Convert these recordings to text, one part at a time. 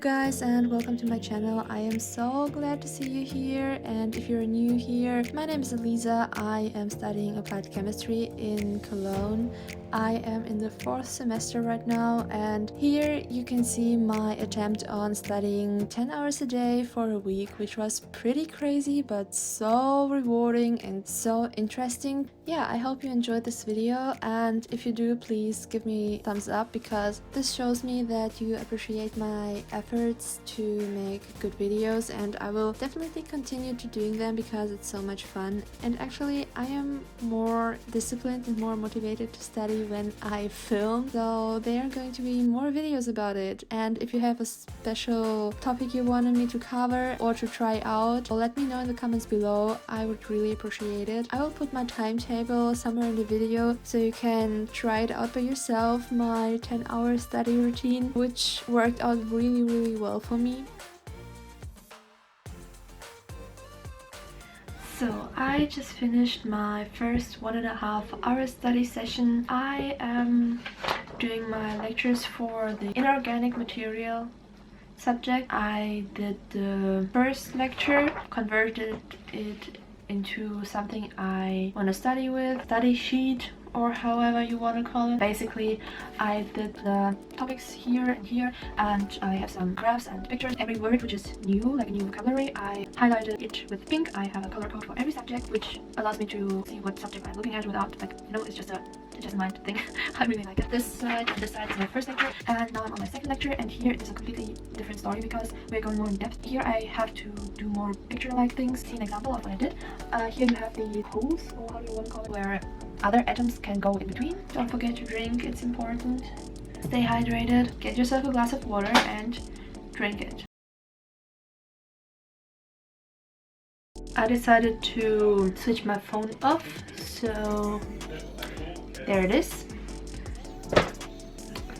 guys, and welcome to my channel. I am so glad to see you here, and if you're new here, my name is Elisa. I am studying applied chemistry in Cologne. I am in the 4th semester right now, and here you can see my attempt on studying 10 hours a day for a week, which was pretty crazy but so rewarding and so interesting. Yeah, I hope you enjoyed this video, and if you do, please give me a thumbs up because this shows me that you appreciate my efforts to make good videos, and I will definitely continue to doing them because it's so much fun. And actually I am more disciplined and more motivated to study when I film, so there are going to be more videos about it. And if you have a special topic you wanted me to cover or to try out, let me know in the comments below. I would really appreciate it. I will put my timetable somewhere in the video so you can try it out by yourself, my 10-hour study routine, which worked out really well for me. So I just finished my first 1.5-hour study session. I am doing my lectures for the inorganic material subject. I did the first lecture, converted it into something I want to study with, study sheet, or however you want to call it. Basically, I did the topics here and here, and I have some graphs and pictures. Every word which is new, like a new vocabulary, I highlighted it with pink. I have a color code for every subject, which allows me to see what subject I'm looking at without, like, you know, it's just a mind thing. I really like it. This side and this side is my first lecture, and now I'm on my second lecture, and here it is a completely different story because we're going more in depth. Here I have to do more picture-like things. See an example of what I did. Here you have the holes, or how do you want to call it, where other atoms can go in between. Don't forget to drink, it's important. Stay hydrated, get yourself a glass of water and drink it. I decided to switch my phone off, so there it is.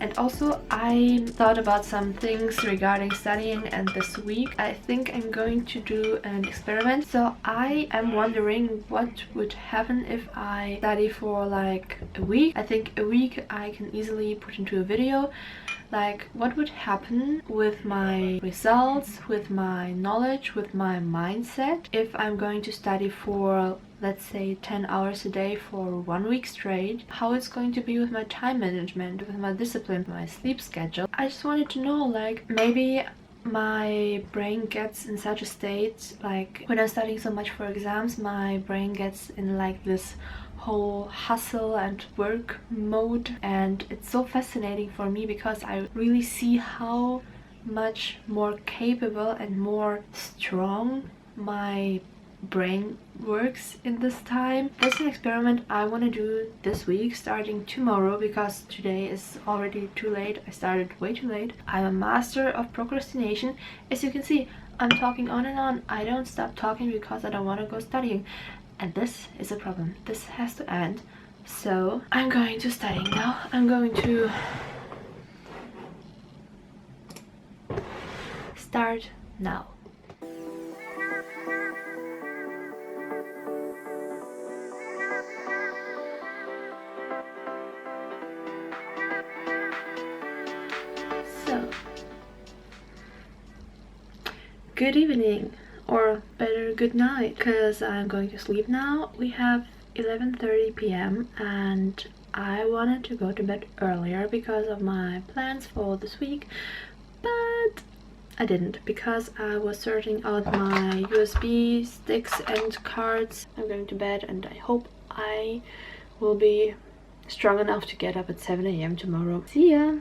And also I thought about some things regarding studying, and this week I think I'm going to do an experiment. So I am wondering what would happen if I study for like a week. I think a week I can easily put into a video. Like, what would happen with my results, with my knowledge, with my mindset if I'm going to study for, let's say, 10 hours a day for 1 week straight? How it's going to be with my time management, with my discipline, my sleep schedule. I just wanted to know, like, maybe my brain gets in such a state, like when I'm studying so much for exams, my brain gets in like this whole hustle and work mode, and it's so fascinating for me because I really see how much more capable and more strong my brain works in this time. That's an experiment I want to do this week, starting tomorrow, because today is already too late. I started way too late. I'm a master of procrastination. As you can see, I'm talking on and on. I don't stop talking because I don't want to go studying, and this is a problem. This has to end. So I'm going to study now. I'm going to start now. So, good evening, or better good night, because I'm going to sleep now. We have 11:30 p.m. and I wanted to go to bed earlier because of my plans for this week, but I didn't because I was sorting out my USB sticks and cards. I'm going to bed, and I hope I will be strong enough to get up at 7 a.m. tomorrow. See ya!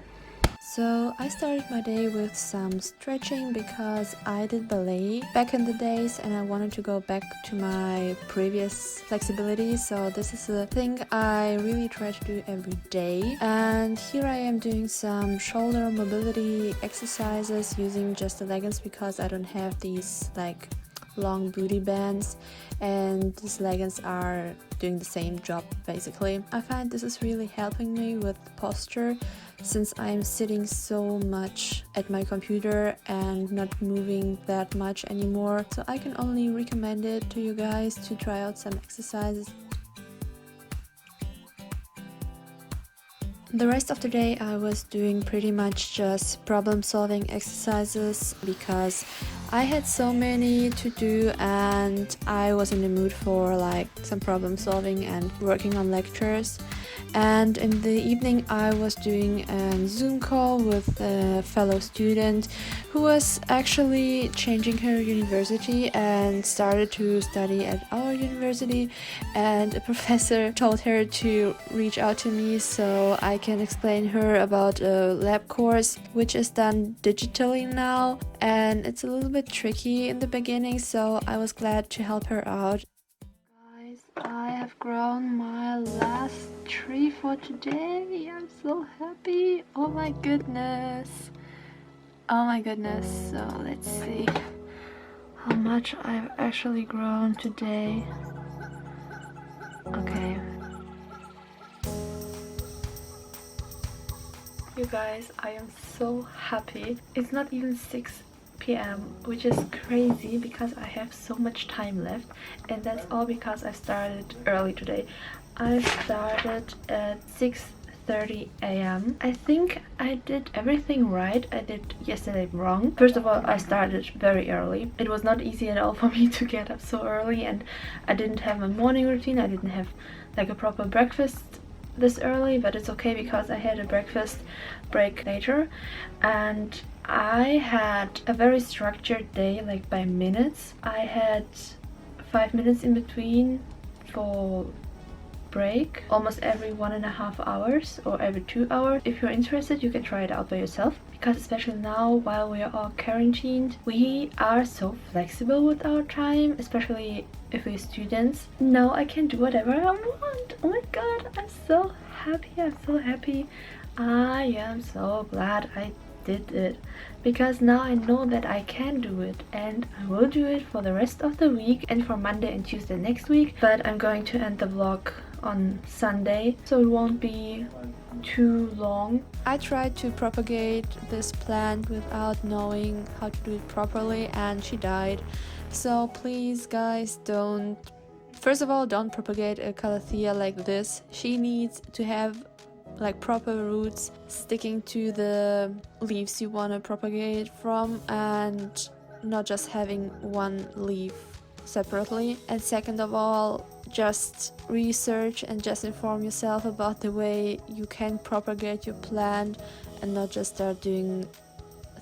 So I started my day with some stretching because I did ballet back in the days and I wanted to go back to my previous flexibility. So this is a thing I really try to do every day. And here I am doing some shoulder mobility exercises using just the leggings because I don't have these like long booty bands, and these leggings are doing the same job basically. I find this is really helping me with posture since I'm sitting so much at my computer and not moving that much anymore. So I can only recommend it to you guys to try out some exercises. The rest of the day I was doing pretty much just problem solving exercises because I had so many to do and I was in the mood for like some problem solving and working on lectures. And in the evening I was doing a Zoom call with a fellow student who was actually changing her university and started to study at our university, and a professor told her to reach out to me so I can explain her about a lab course which is done digitally now, and it's a little bit tricky in the beginning, so I was glad to help her out. Guys, I have grown my last tree for today. I'm so happy. Oh my goodness. Oh my goodness. So let's see how much I've actually grown today. Okay. You guys, I am so happy. It's not even 6 p.m, which is crazy because I have so much time left, and that's all because I started early today. I started at 6:30 a.m. I think I did everything right. I did yesterday wrong. First of all, I started very early. It was not easy at all for me to get up so early, and I didn't have a morning routine. I didn't have like a proper breakfast this early, but it's okay because I had a breakfast break later, and I had a very structured day, like by minutes. I had 5 minutes in between for break almost every 1.5 hours or every 2 hours. If you're interested, you can try it out by yourself, because especially now while we are all quarantined, we are so flexible with our time, especially if we're students. Now I can do whatever I want. Oh my god, I'm so happy. I'm so happy. I am so glad I did it, because now I know that I can do it, and I will do it for the rest of the week and for Monday and Tuesday next week. But I'm going to end the vlog on Sunday, so it won't be too long. I tried to propagate this plant without knowing how to do it properly, and she died. So please guys, first of all, don't propagate a calathea like this. She needs to have like proper roots sticking to the leaves you want to propagate from, and not just having one leaf separately. And second of all, just research and just inform yourself about the way you can propagate your plant, and not just start doing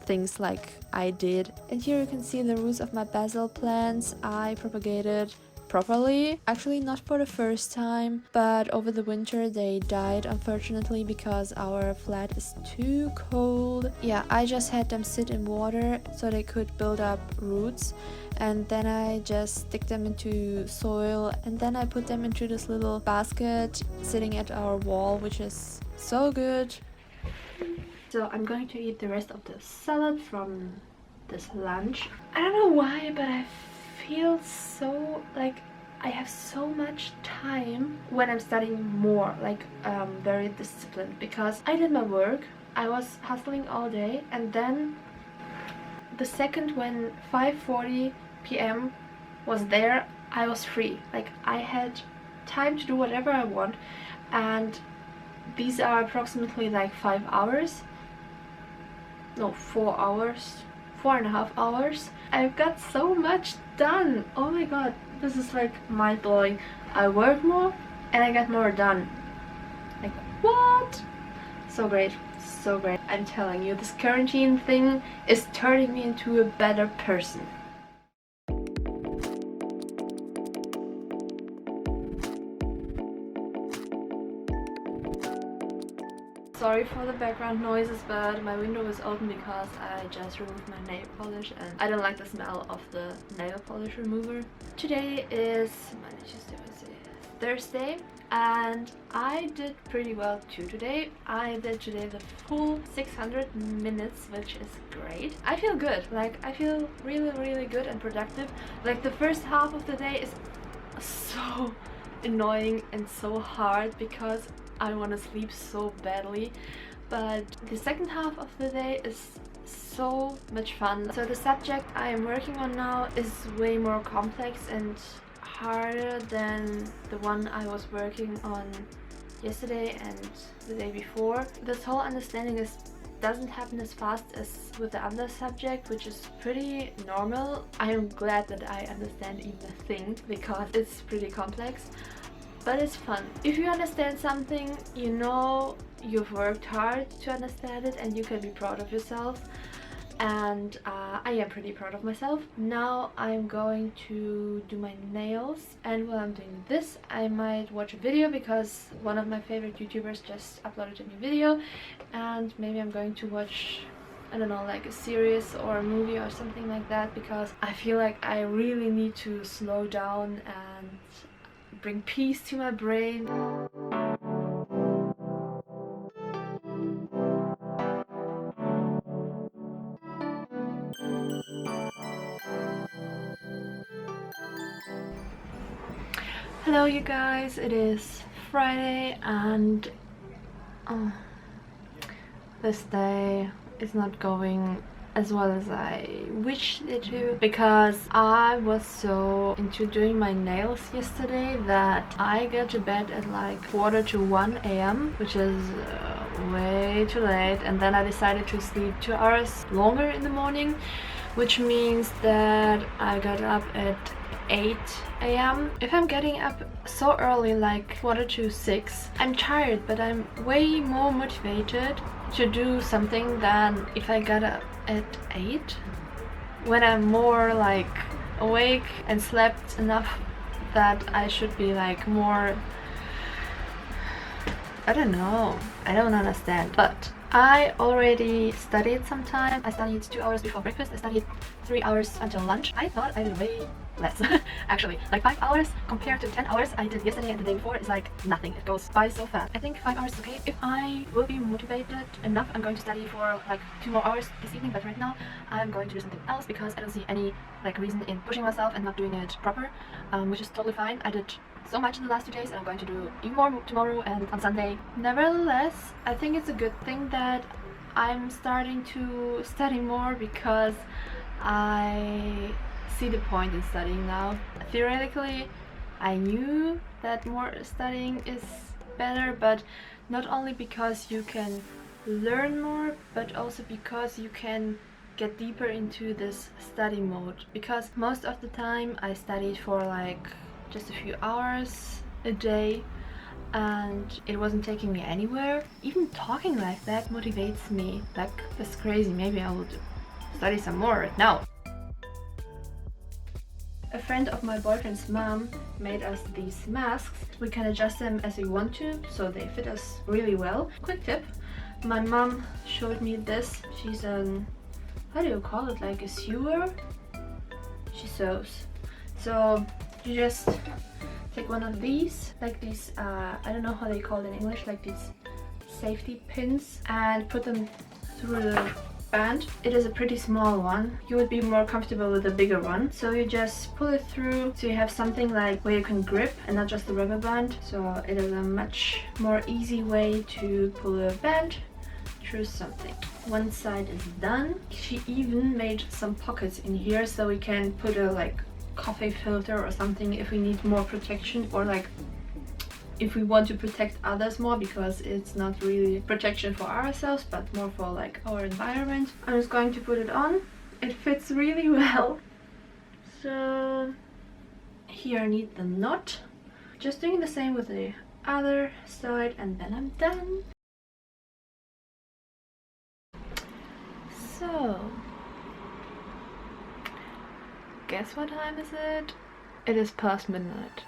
things like I did. And here you can see the roots of my basil plants. I propagated properly, actually not for the first time, but over the winter they died, unfortunately, because our flat is too cold. Yeah, I just had them sit in water so they could build up roots, and then I just stick them into soil, and then I put them into this little basket sitting at our wall, which is so good. So I'm going to eat the rest of the salad from this lunch. I don't know why, but I feel so like I have so much time when I'm studying more, like very disciplined, because I did my work. I was hustling all day, and then the second when 5:40 p.m. was there, I was free. Like I had time to do whatever I want, and these are approximately like 5 hours. No, 4 hours. 4.5 hours. I've got so much done. Oh my god, this is like mind-blowing. I work more and I get more done. Like what? So great, so great. I'm telling you, this quarantine thing is turning me into a better person. Sorry for the background noises, but my window is open because I just removed my nail polish and I don't like the smell of the nail polish remover. Today is Monday, Tuesday, Wednesday, Thursday, and I did pretty well too today. I did today the full 600 minutes, which is great. I feel good. Like I feel really good and productive. Like the first half of the day is so annoying and so hard because I want to sleep so badly, but the second half of the day is so much fun. So the subject I am working on now is way more complex and harder than the one I was working on yesterday and the day before. This whole understanding doesn't happen as fast as with the other subject, which is pretty normal. I am glad that I understand even a thing because it's pretty complex, but it's fun. If you understand something, you know you've worked hard to understand it and you can be proud of yourself. And I am pretty proud of myself. Now I'm going to do my nails, and while I'm doing this I might watch a video because one of my favorite YouTubers just uploaded a new video, and maybe I'm going to watch, I don't know, like a series or a movie or something like that, because I feel like I really need to slow down and bring peace to my brain. Hello you guys, it is Friday and this day is not going as well as I wished it to, because I was so into doing my nails yesterday that I got to bed at like 1:45 a.m, which is way too late, and then I decided to sleep 2 hours longer in the morning, which means that I got up at 8 a.m. If I'm getting up so early, like 5:45, I'm tired, but I'm way more motivated to do something than if I got up at 8, when I'm more like awake and slept enough that I should be like more, I don't know, I don't understand. But I already studied some time. I studied 2 hours before breakfast. I studied 3 hours until lunch. I thought I did way less actually, like 5 hours compared to 10 hours I did yesterday and the day before is like nothing. It goes by so fast. I think 5 hours is okay. If I will be motivated enough, I'm going to study for like 2 more hours this evening, but right now I'm going to do something else because I don't see any like reason in pushing myself and not doing it proper, which is totally fine. I did so much in the last 2 days and I'm going to do even more tomorrow and on Sunday. Nevertheless, I think it's a good thing that I'm starting to study more because I see the point in studying now. Theoretically, I knew that more studying is better, but not only because you can learn more, but also because you can get deeper into this study mode. Because most of the time I studied for like just a few hours a day and it wasn't taking me anywhere. Even talking like that motivates me. Like, that's crazy. Maybe I will study some more right now. A friend of my boyfriend's mom made us these masks. We can adjust them as we want to, so they fit us really well. Quick tip, my mom showed me this. She's how do you call it, like a sewer? She sews. So you just take one of these, like these, I don't know how they call it in English, like these safety pins, and put them through the band. It is a pretty small one. You would be more comfortable with a bigger one. So you just pull it through so you have something like where you can grip and not just the rubber band. So it is a much more easy way to pull a band through something. One side is done. She even made some pockets in here so we can put a like coffee filter or something if we need more protection, or like if we want to protect others more, because it's not really protection for ourselves but more for like our environment. I'm just going to put it on. It fits really well. So here I need the knot. Just doing the same with the other side and then I'm done. So guess what time is it? It is past midnight.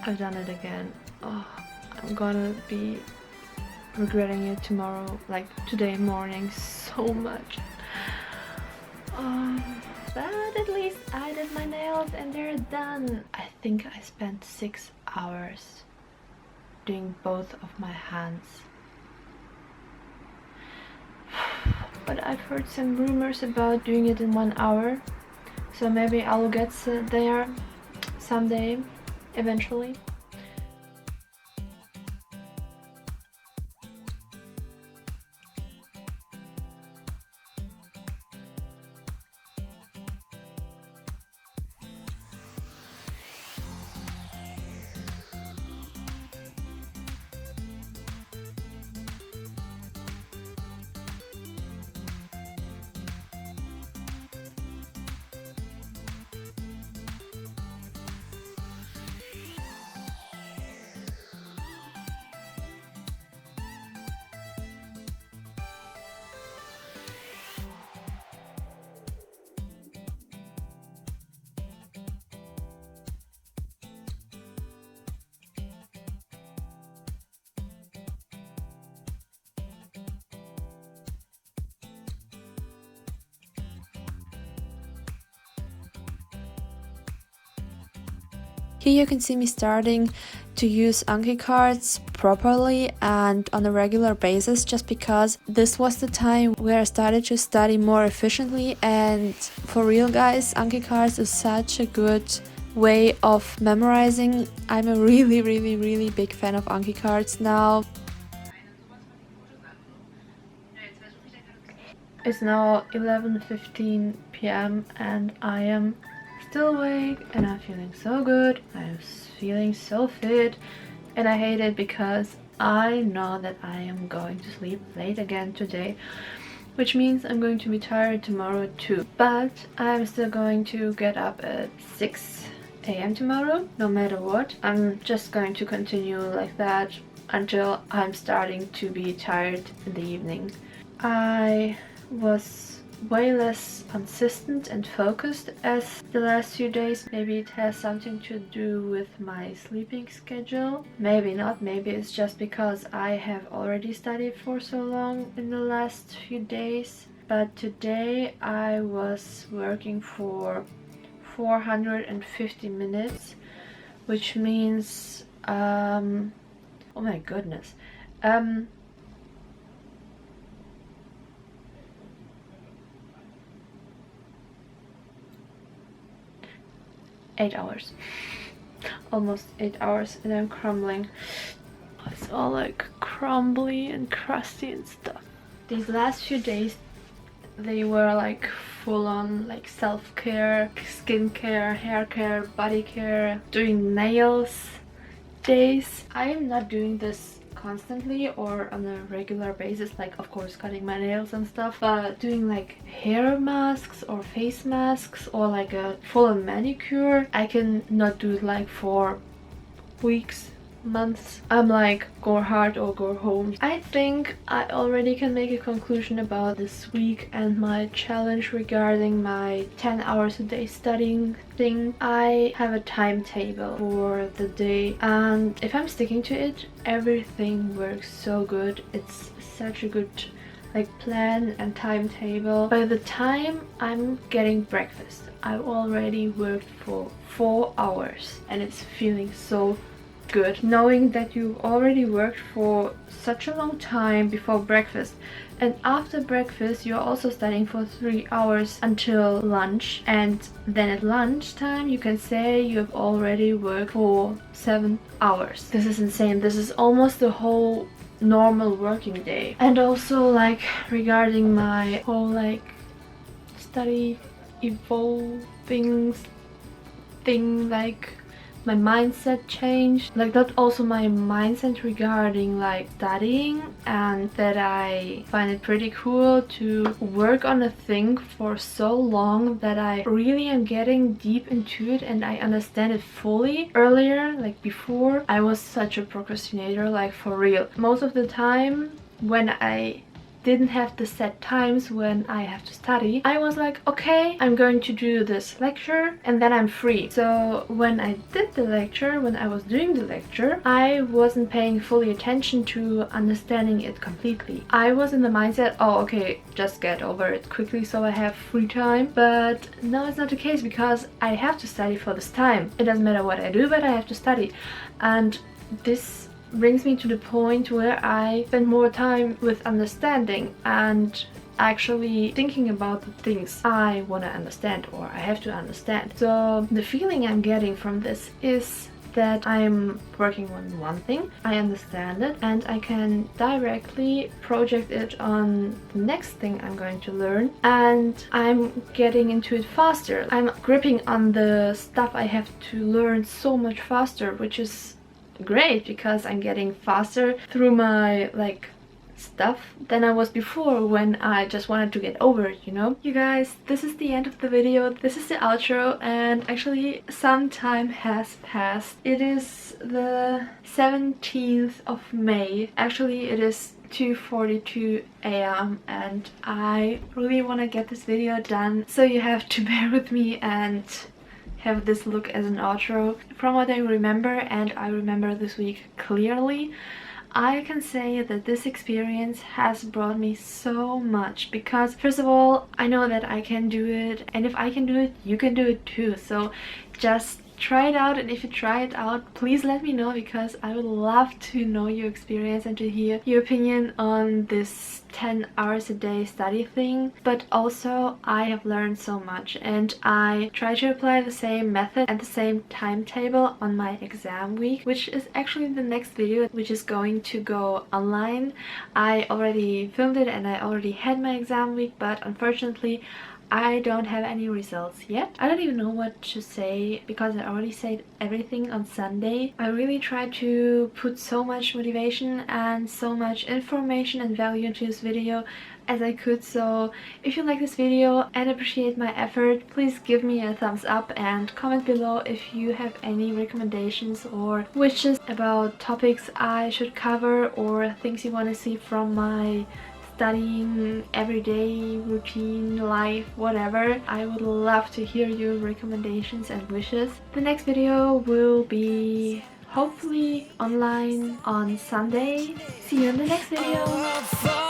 I've done it again. Oh, I'm gonna be regretting it tomorrow, like today morning, so much. But at least I did my nails and they're done. I think I spent 6 hours doing both of my hands. But I've heard some rumors about doing it in 1 hour, so maybe I'll get there someday, eventually. Here you can see me starting to use Anki cards properly and on a regular basis, just because this was the time where I started to study more efficiently. And for real guys, Anki cards is such a good way of memorizing. I'm a really big fan of Anki cards now. It's now 11:15 p.m. and I am still awake and I'm feeling so good. I'm feeling so fit, and I hate it because I know that I am going to sleep late again today, which means I'm going to be tired tomorrow too. But I'm still going to get up at 6 a.m. tomorrow, no matter what. I'm just going to continue like that until I'm starting to be tired in the evening. I was way less consistent and focused as the last few days. Maybe it has something to do with my sleeping schedule. Maybe not. Maybe it's just because I have already studied for so long in the last few days. But today I was working for 450 minutes, which means oh my goodness, 8 hours. Almost 8 hours, and I'm crumbling. It's all like crumbly and crusty and stuff. These last few days, they were like full on like self-care, skincare, hair care, body care, doing nails days. I am not doing this constantly or on a regular basis, like of course cutting my nails and stuff, but doing like hair masks or face masks or like a full-on manicure, I can not do it like for weeks, months. I'm like, go hard or go home. I think I already can make a conclusion about this week and my challenge regarding my 10 hours a day studying thing. I have a timetable for the day, and if I'm sticking to it, everything works so good. It's such a good like plan and timetable. By the time I'm getting breakfast, I've already worked for 4 hours and it's feeling so good knowing that you've already worked for such a long time before breakfast, and after breakfast you're also studying for 3 hours until lunch, and then at lunchtime you can say you've already worked for 7 hours. This is insane. This is almost the whole normal working day. And also like regarding my whole like study evolving thing, like my mindset changed, like that also my mindset regarding like studying, and that I find it pretty cool to work on a thing for so long that I really am getting deep into it and I understand it fully. Earlier, like before, I was such a procrastinator, like for real. Most of the time when I didn't have the set times when I have to study, I was like, okay, I'm going to do this lecture and then I'm free. So when I did the lecture, when I was doing the lecture, I wasn't paying fully attention to understanding it completely. I was in the mindset, oh okay, just get over it quickly so I have free time. But no, it's not the case, because I have to study for this time. It doesn't matter what I do, but I have to study. And this brings me to the point where I spend more time with understanding and actually thinking about the things I want to understand or I have to understand. So the feeling I'm getting from this is that I'm working on one thing, I understand it, and I can directly project it on the next thing I'm going to learn, and I'm getting into it faster. I'm gripping on the stuff I have to learn so much faster, which is great because I'm getting faster through my like stuff than I was before when I just wanted to get over it, you know? You guys, this is the end of the video. This is the outro, and actually some time has passed. It is the 17th of May. Actually, it is 2:42 a.m. and I really want to get this video done, so you have to bear with me and have this look as an outro. From what I remember, and I remember this week clearly, I can say that this experience has brought me so much, because first of all, I know that I can do it, and if I can do it, you can do it too. So just try it out, and if you try it out, please let me know, because I would love to know your experience and to hear your opinion on this 10 hours a day study thing. But also I have learned so much, and I try to apply the same method and the same timetable on my exam week, which is actually the next video, which is going to go online. I already filmed it and I already had my exam week, but unfortunately I don't have any results yet. I don't even know what to say, because I already said everything on Sunday. I really tried to put so much motivation and so much information and value into this video as I could. So if you like this video and appreciate my effort, please give me a thumbs up and comment below if you have any recommendations or wishes about topics I should cover, or things you want to see from my studying, everyday routine, life, whatever. I would love to hear your recommendations and wishes. The next video will be hopefully online on Sunday. See you in the next video.